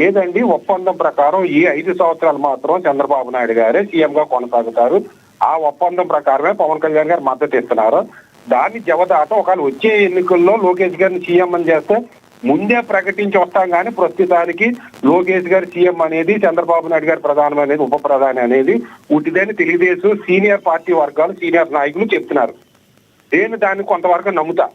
లేదండి, ఒప్పందం ప్రకారం ఈ 5 సంవత్సరాలు మాత్రం చంద్రబాబు నాయుడు గారే సీఎం గా కొనసాగుతారు. ఆ ఒప్పందం ప్రకారమే పవన్ కళ్యాణ్ గారు మద్దతు ఇస్తున్నారు. దాన్ని జవదాట ఒకవేళ వచ్చే ఎన్నికల్లో లోకేష్ గారిని సీఎం అని చేస్తే ముందే ప్రకటించి వస్తాం కానీ ప్రస్తుతానికి లోకేష్ గారు సీఎం అనేది, చంద్రబాబు నాయుడు గారు ప్రధాని అనేది, ఉప ప్రధాని అనేది ఉట్టిదని తెలుగుదేశం సీనియర్ పార్టీ వర్గాలు, సీనియర్ నాయకులు చెప్తున్నారు. నేను దాన్ని కొంతవరకు నమ్ముతా.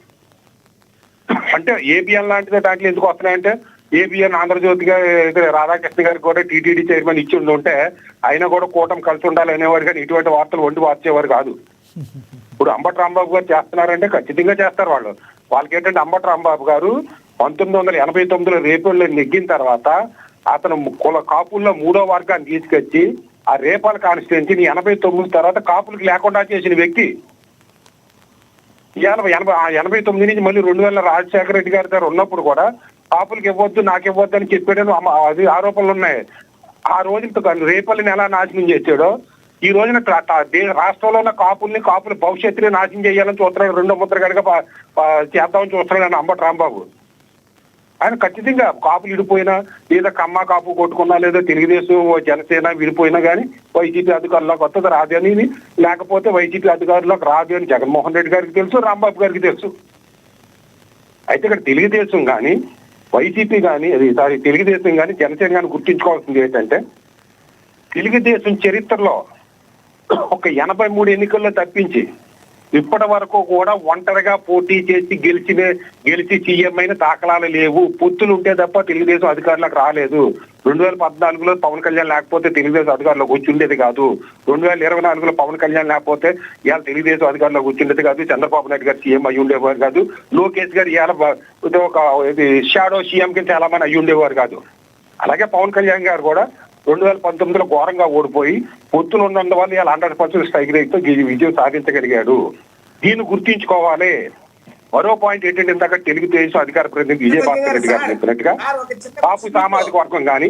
అంటే ఏబిఎన్ లాంటిది దాంట్లో ఎందుకు వస్తున్నాయంటే, ఏబిఎన్ ఆంధ్రజ్యోతి గారు రాధాకృష్ణ గారికి కూడా టీటీడీ చైర్మన్ ఇచ్చి ఉంటే అయినా కూడా కూటమి కలిసి ఉండాలి అనేవారు, కానీ ఇటువంటి వార్తలు వండి వార్చేవారు కాదు. ఇప్పుడు అంబటి రాంబాబు గారు చేస్తున్నారంటే ఖచ్చితంగా చేస్తారు. వాళ్ళకి ఏంటంటే అంబటి రాంబాబు గారు 1989లో రేపల్లో నెగ్గిన తర్వాత అతను కాపుల్లో 3వ వర్గాన్ని తీసుకొచ్చి ఆ రేపాల కాన్స్టిట్యున్సీని 89 తర్వాత కాపులకు లేకుండా చేసిన వ్యక్తి. 89 నుంచి మళ్ళీ 2000 రాజశేఖర రెడ్డి గారి దగ్గర ఉన్నప్పుడు కూడా కాపులకు ఇవ్వద్దు, నాకు ఇవ్వద్దు అని చెప్పాడని అది ఆరోపణలు ఉన్నాయి. ఆ రోజున రేపల్ని ఎలా నాశనం చేశాడో ఈ రోజున రాష్ట్రంలో ఉన్న కాపుల భవిష్యత్తుని నాశనం చేయాలని చూస్తున్నాడు. 2వ ముద్ర కనుక చేద్దామని చూస్తున్నాడు అంబటి రాంబాబు. ఆయన ఖచ్చితంగా కాపులు విడిపోయినా, లేదా కమ్మ కాపు కొట్టుకున్నా, లేదా తెలుగుదేశం జనసేన విడిపోయినా కానీ వైసీపీ అధికారులకు వస్తుంది రాదు అని, లేకపోతే వైసీపీ అధికారులకు రాదు అని జగన్మోహన్ రెడ్డి గారికి తెలుసు, రాంబాబు గారికి తెలుసు. అయితే ఇక్కడ తెలుగుదేశం కానీ వైసీపీ కానీ తెలుగుదేశం కానీ జనసేన కానీ గుర్తించుకోవాల్సింది ఏంటంటే, తెలుగుదేశం చరిత్రలో ఒక 83 ఎన్నికల్లో తప్పించి ఇప్పటి వరకు కూడా ఒంటరిగా పోటీ చేసి గెలిచి సీఎం అయిన దాఖలాలు లేవు. పొత్తులు ఉంటే తప్ప తెలుగుదేశం అధికారులకు రాలేదు. 2014లో పవన్ కళ్యాణ్ లేకపోతే తెలుగుదేశం అధికారులకు వచ్చి ఉండేది కాదు. 2024లో పవన్ కళ్యాణ్ లేకపోతే ఇవాళ తెలుగుదేశం అధికారులకు వచ్చి ఉండేది కాదు. చంద్రబాబు నాయుడు గారు సీఎం అయ్యి ఉండేవారు కాదు. లోకేష్ గారు ఇవాళ ఒక షాడో సీఎం కింద చాలా మంది అయ్యి ఉండేవారు కాదు. అలాగే పవన్ కళ్యాణ్ గారు కూడా 2019లో ఘోరంగా ఓడిపోయి పొత్తులు ఉన్నందువల్ల ఇవాళ 100% స్ట్రైక్ రేట్తో విజయం సాధించగలిగాడు. దీన్ని గుర్తించుకోవాలి. మరో పాయింట్ ఏంటంటే, ఇందాక తెలుగుదేశం అధికార ప్రతినిధి విజయభాస్కర్ రెడ్డి గారు చెప్పినట్టుగా కాపు సామాజిక వర్గం కానీ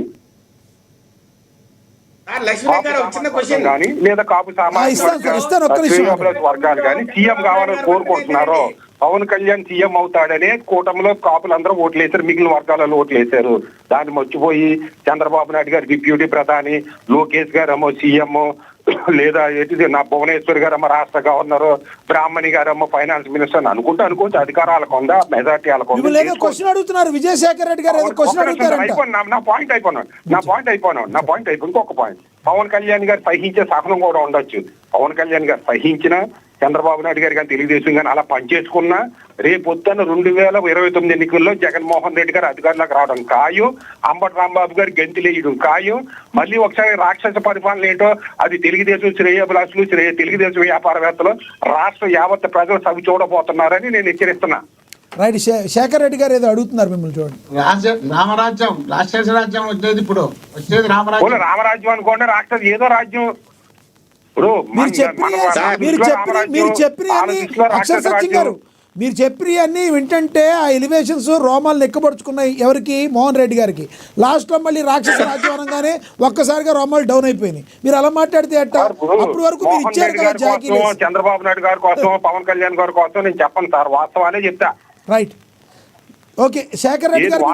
లేదా కాపు సామాజిక వర్గాలు కానీ సీఎం కావాలని కోరుకుంటున్నారో, పవన్ కళ్యాణ్ సీఎం అవుతాడనే కూటమిలో కాపులందరూ ఓట్లేశారు, మిగిలిన వర్గాలలో ఓట్లేశారు. దాన్ని మర్చిపోయి చంద్రబాబు నాయుడు గారు డిప్యూటీ ప్రధాని, లోకేష్ గారేమో సీఎం, లేదా నా భువనేశ్వర్ గారమ్మ రాష్ట్ర గవర్నర్, బ్రాహ్మణి గారమ్మ ఫైనాన్స్ మినిస్టర్ అనుకోవచ్చు. అధికారాలకు ఉందా, మెజార్టీ అడుగుతున్నారు. విజయశేఖర్ రెడ్డి గారు నా పాయింట్ అయిపోయినాడు. ఇంకొక పాయింట్, పవన్ కళ్యాణ్ గారు సహించే సహనం కూడా ఉండొచ్చు. పవన్ కళ్యాణ్ గారు సహించిన చంద్రబాబు నాయుడు గారు కానీ తెలుగుదేశం కానీ అలా పనిచేసుకున్నా రేపొద్దున 2029 ఎన్నికల్లో జగన్మోహన్ రెడ్డి గారు అధికారులకు రావడం ఖాయం, అంబటి రాంబాబు గారు గెంతులేయడం ఖాయం. మళ్ళీ ఒకసారి రాక్షస పరిపాలన ఏంటో అది తెలుగుదేశం శ్రేయోభిలాషులు, తెలుగుదేశం వ్యాపారవేత్తలు, రాష్ట్ర యావత్ ప్రజలు సవి చూడబోతున్నారని నేను హెచ్చరిస్తున్నా. రైట్, శేఖర్ రెడ్డి గారు ఏదో అడుగుతున్నారు మిమ్మల్ని. చూడండి, రామరాజ్యం రాక్షస రాజ్యం వచ్చేది, ఇప్పుడు వచ్చేది రామరాజ్యం అనుకోండి, రాక్షస ఏదో రాజ్యం. మీరు చెప్పిన అన్ని వింటుంటే ఆ ఎలివేషన్స్ రోమాలు నెక్కబడుచుకున్నాయి. ఎవరికి? మోహన్ రెడ్డి గారికి. లాస్ట్లో మళ్ళీ రాక్షస రాజ్యం అనగానే ఒక్కసారిగా రోమాలు డౌన్ అయిపోయినాయి. మీరు అలా మాట్లాడితే అట్ట. అప్పటి వరకు మీరు ఇచ్చారు కదా జాకీ. చంద్రబాబు నాయుడు గారి కోసం, పవన్ కళ్యాణ్ గారి కోసం నేను చెప్పను సార్, వాస్తవాలే చెప్తా. Right, okay. శేఖర్ రెడ్డి గారు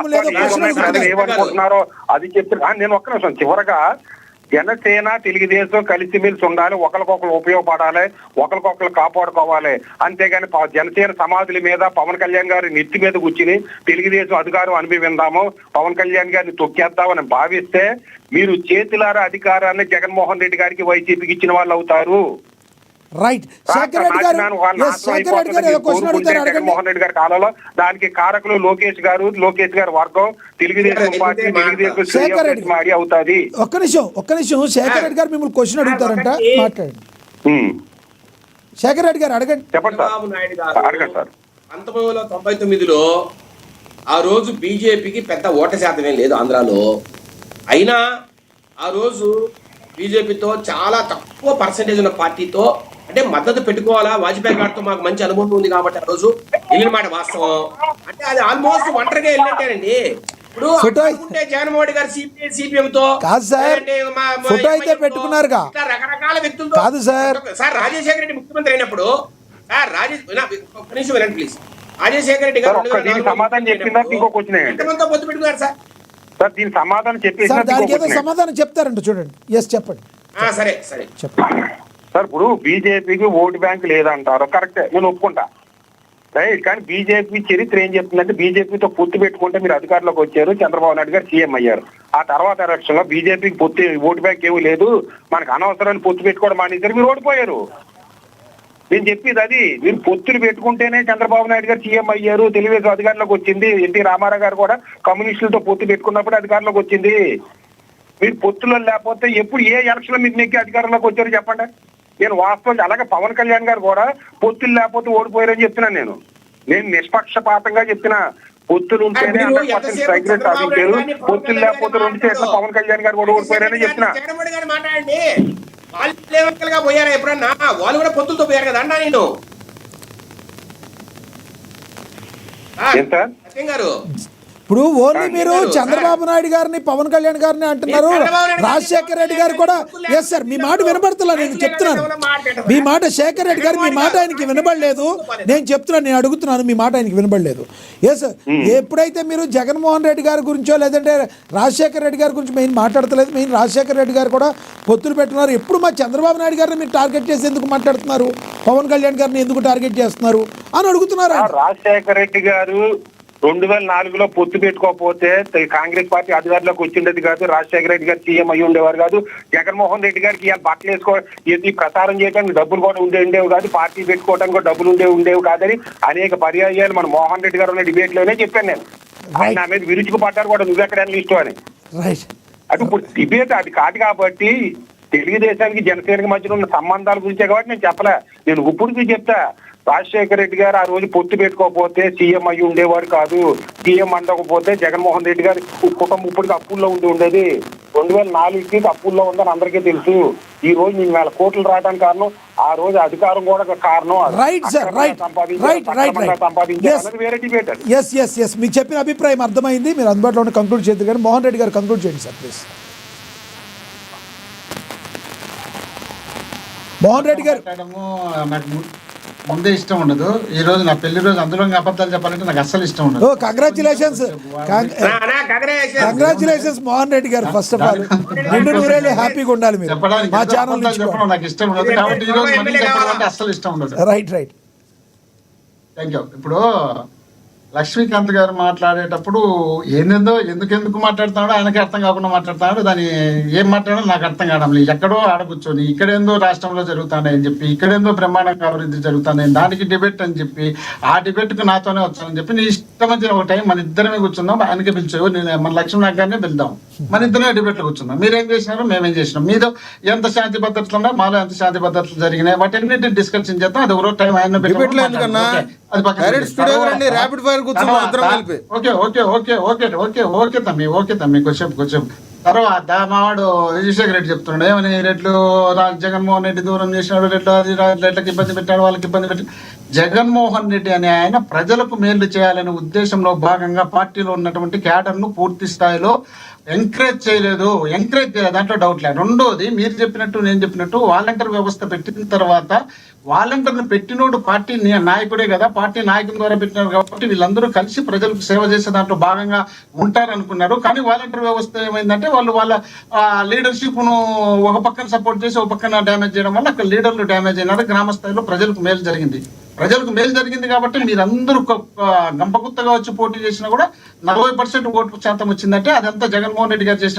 ఏమనుకుంటున్నారో అది చెప్తున్నా. నేను ఒక్క నిమిషం, చివరగా జనసేన తెలుగుదేశం కలిసిమెలిసి ఉండాలి, ఒకరికొకరు ఉపయోగపడాలి, ఒకరికొకరు కాపాడుకోవాలి. అంతేగాని జనసేన సమాధుల మీద పవన్ కళ్యాణ్ గారి నెత్తి మీద కూర్చుని తెలుగుదేశం అధికారం అనుభవిందాము, పవన్ కళ్యాణ్ గారిని తొక్కేద్దామని భావిస్తే మీరు చేతులారా అధికారాన్ని జగన్మోహన్ రెడ్డి గారికి, వైసీపీకి ఇచ్చిన వాళ్ళు అవుతారు. రైట్, శేఖర్ రెడ్డి గారు జగన్మోహన్ రెడ్డి గారి కాలంలో దానికి కారకులు లోకేష్ గారు వర్గం, తెలుగుదేశం పార్టీ, తెలుగుదేశం మాడి అవుతాది. ఒక్క నిమిషం శేఖర్ రెడ్డి గారు మిమ్మల్ని క్వశ్చన్ అడుగుతారంట, మాట్లాడండి. శేఖర్ రెడ్డి గారు అడగండి. చంద్రబాబు నాయుడు గారు 1999లో ఆ రోజు బీజేపీకి పెద్ద ఓట శాతమే లేదు ఆంధ్రాలో. అయినా ఆ రోజు బీజేపీతో చాలా తక్కువ పర్సెంటేజ్ ఉన్న పార్టీతో అంటే మద్దతు పెట్టుకోవాలా, వాజ్పేయి గారితో మాకు మంచి అనుభవం ఉంది కాబట్టి ఆ రోజు వెళ్ళిన మాట వాస్తవం. అంటే అది ఆల్మోస్ట్ ఒంటరిగా వెళ్ళినట్టేనండి. ఇప్పుడు జగన్మోహన్ గారు సిపిఎం తో ఫోటో అయితే పెట్టుకున్నారుగా, రకరకాల వ్యక్తులతో కాదు సార్. రాజశేఖర రెడ్డి ముఖ్యమంత్రి అయినప్పుడు సార్ నిమిషం వినండి ప్లీజ్. రాజశేఖర రెడ్డి గారు సమాధానం చెప్పిందా ఇంకో క్వశ్చన్ ఎంతమందితో పొత్తు పెట్టుకున్నారు సార్? సార్ దీని సమాధానం చెప్పేసి సార్ దానికి ఏదో సమాధానం చెప్తారంట చూడండి. ఎస్ చెప్పండి సరే సరే చెప్పండి. సార్ ఇప్పుడు బీజేపీకి ఓటు బ్యాంక్ లేదంటారు, కరెక్టే, నేను ఒప్పుకుంటా, రైట్. కానీ బీజేపీ చరిత్ర ఏం చెప్తుందంటే బీజేపీతో పొత్తు పెట్టుకుంటే మీరు అధికారంలోకి వచ్చారు, చంద్రబాబు నాయుడు గారు సీఎం అయ్యారు. ఆ తర్వాత ఎలక్షన్ లో బీజేపీకి పొత్తు ఓటు బ్యాంక్ ఏమీ లేదు, మనకు అనవసరాన్ని పొత్తు పెట్టుకోవడం మానేశారు, మీరు ఓడిపోయారు. నేను చెప్పేది అది, మీరు పొత్తులు పెట్టుకుంటేనే చంద్రబాబు నాయుడు గారు సీఎం అయ్యారు, తెలుగుదేశం అధికారంలోకి వచ్చింది. ఎన్టీ రామారావు గారు కూడా కమ్యూనిస్టులతో పొత్తు పెట్టుకున్నప్పుడు అధికారంలోకి వచ్చింది. మీరు పొత్తులో లేకపోతే ఎప్పుడు ఏ ఎలక్షన్ లో మీరు నెక్కి అధికారంలోకి వచ్చారు చెప్పండి. నేను వాస్తవం అలాగే పవన్ కళ్యాణ్ గారు కూడా పొత్తులు లేకపోతే ఓడిపోయారని చెప్తున్నాను. నేను నిష్పక్షపాతంగా చెప్తున్నా, పొత్తులు ఉంటేనే 100% స్ట్రైక్ రేట్ సాధించారు, పొత్తులు లేకపోతే 2 సీట్ల పవన్ కళ్యాణ్ గారు కూడా ఓడిపోయారని చెప్తున్నా. జగన్మోహన్ గారు మాట్లాడండి, వాళ్ళు లెవెల్గా పోయారా ఎప్పుడన్నా? వాళ్ళు కూడా పొత్తులతో పోయారు కదా అన్నా నేను. ఏం సార్ సత్యం గారు, ఇప్పుడు ఓన్లీ మీరు చంద్రబాబు నాయుడు గారిని పవన్ కళ్యాణ్ గారిని అంటున్నారు, రాజశేఖర రెడ్డి గారు కూడా. ఎస్ సార్, మీ మాట వినపడుతున్నా, నేను చెప్తున్నాను మీ మాట. శేఖర్ రెడ్డి గారు మీ మాట ఆయనకి వినబడలేదు, నేను చెప్తున్నాను, నేను అడుగుతున్నాను, మీ మాట ఆయనకి వినబడలేదు. ఎస్ ఎప్పుడైతే మీరు జగన్మోహన్ రెడ్డి గారి గురించో లేదంటే రాజశేఖర రెడ్డి గారి గురించి మెయిన్ మాట్లాడతలేదు, మెయిన్ రాజశేఖర రెడ్డి గారు కూడా పొత్తులు పెట్టున్నారు. ఎప్పుడు మా చంద్రబాబు నాయుడు గారిని మీరు టార్గెట్ చేసి ఎందుకు మాట్లాడుతున్నారు, పవన్ కళ్యాణ్ గారిని ఎందుకు టార్గెట్ చేస్తున్నారు అని అడుగుతున్నారు. రాజశేఖర రెడ్డి గారు 2004లో పొత్తు పెట్టుకోకపోతే కాంగ్రెస్ పార్టీ అధికారంలోకి వచ్చిండేది కాదు, రాజశేఖర రెడ్డి గారు సీఎం అయ్యి ఉండేవారు కాదు, జగన్మోహన్ రెడ్డి గారికి ఇవాళ బట్టలు వేసుకో ప్రచారం చేయడానికి డబ్బులు కూడా ఉండేవి కాదు, పార్టీ పెట్టుకోవడానికి కూడా డబ్బులు ఉండేవి కాదని అనేక పర్యాయాలు మన మోహన్ రెడ్డి గారు ఉన్న డిబేట్ లోనే చెప్పాను నేను. ఆయన నా మీద విరుచుకు పడ్డారు కూడా, నువ్వెక్కడ లిస్టు అని. అటు ఇప్పుడు డిబేట్ అది కాదు కాబట్టి తెలుగుదేశానికి జనసేనకి మధ్యలో ఉన్న సంబంధాల గురించే కాబట్టి నేను చెప్పలే. నేను ఇప్పుడు చెప్తా, రాజశేఖర రెడ్డి గారు ఆ రోజు పొత్తు పెట్టుకోకపోతే సీఎం అయ్యి ఉండేవారు కాదు, సీఎం అందకపోతే జగన్మోహన్ రెడ్డి గారి కుటుంబం ఇప్పటికి అప్పుల్లో ఉండేది. 2004కి అప్పుల్లో ఉందని అందరికీ తెలుసు. ఈ రోజు 1,000 కోట్లు రావడానికి కారణం ఆ రోజు అధికారం కూడా కారణం. సంపాదించారు వేరే డిబేట్. ఎస్ మీకు చెప్పిన అభిప్రాయం అర్థమైంది, మీరు అందుబాటులో ఉన్న కంక్లూడ్ చేద్దరు కానీ మోహన్ రెడ్డి గారు కంక్లూడ్ చేయండి సార్ ప్లీజ్. మోహన్ రెడ్డి గారు, నాకు ముందే ఇష్టం ఉండదు, ఈ రోజు నా పెళ్లి రోజు అందులో అబద్ధాలు చెప్పాలంటే నాకు అస్సలు ఇష్టం ఉండదు. కంగ్రాచులేషన్స్ మోహన్ రెడ్డి గారు, ఫస్ట్ ఆఫ్ ఆల్ 200 హ్యాపీగా ఉండాలి మీరు. చెప్పడానికి మా ఛానల్ నుంచి చెప్పడం నాకు ఇష్టం ఉండదు కాబట్టి ఈ రోజు మళ్ళీ చెప్పడం అంటే అస్సలు ఇష్టం ఉండదు. Right thank you. ఇప్పుడు లక్ష్మీకాంత్ గారు మాట్లాడేటప్పుడు ఏందేందో ఎందుకు మాట్లాడుతున్నాడో ఆయనకి అర్థం కాకుండా మాట్లాడుతున్నాడు. దాన్ని ఏం మాట్లాడో నాకు అర్థం కావడం లేదు. ఎక్కడో ఆడ కూర్చొని ఇక్కడేందో రాష్ట్రంలో జరుగుతానని చెప్పి, ఇక్కడేందో బ్రహ్మాండంగా అభివృద్ధి జరుగుతానని, దానికి డిబేట్ అని చెప్పి, ఆ డిబేట్కి నాతోనే వచ్చానని చెప్పి, నీ ఇష్టం వచ్చిన ఒక టైం మన ఇద్దరమే కూర్చుందాం, ఆయనకి పిలిచావు, మన లక్ష్మీనాథ్ గారినే పిలుద్దాం, మన ఇద్దరమే డిబేట్లో కూర్చుందాం. మీరేం చేసినారు, మేమేం చేసినాం, మీతో ఎంత శాంతి భద్రతలు ఉన్నా, మాలో ఎంత శాంతి భద్రతలు జరిగినాయి, వాటన్నిటిని డిస్కషన్ చేద్దాం. అది ఒక టైం ఆయన ఓకే తమ్మి కొంచెం తర్వాత మావాడు విజయశేఖర రెడ్డి చెప్తున్నాడు ఏమని, రెడ్లు జగన్మోహన్ రెడ్డి దూరం చేసినాడు, రెడ్లకి ఇబ్బంది పెట్టాడు, వాళ్ళకి ఇబ్బంది పెట్టి. జగన్మోహన్ రెడ్డి అనే ఆయన ప్రజలకు మేలు చేయాలనే ఉద్దేశంలో భాగంగా పార్టీలో ఉన్నటువంటి క్యాడర్ను పూర్తి స్థాయిలో ఎంకరేజ్ చేయలేదు, దాంట్లో డౌట్ లేదు. రెండోది, మీరు చెప్పినట్టు నేను చెప్పినట్టు వాలంటీర్ వ్యవస్థ పెట్టిన తర్వాత వాలంటీర్ని పెట్టినోడు పార్టీ నాయకుడే కదా, పార్టీ నాయకుని ద్వారా పెట్టినారు కాబట్టి వీళ్ళందరూ కలిసి ప్రజలకు సేవ చేసే దాంట్లో భాగంగా ఉంటారనుకున్నారు. కానీ వాలంటీర్ వ్యవస్థ ఏమైందంటే వాళ్ళు వాళ్ళ లీడర్షిప్ ను ఒక పక్కన సపోర్ట్ చేసి ఒక పక్కన డ్యామేజ్ చేయడం వల్ల అక్కడ లీడర్లు డ్యామేజ్ అయినారు. గ్రామ స్థాయిలో ప్రజలకు మేలు జరిగింది కాబట్టి మీరందరూ గంపగుత్తగా వచ్చి పోటీ చేసినా కూడా 40% ఓటు శాతం వచ్చిందంటే అదంతా జగన్మోహన్ రెడ్డి గారు చేసిన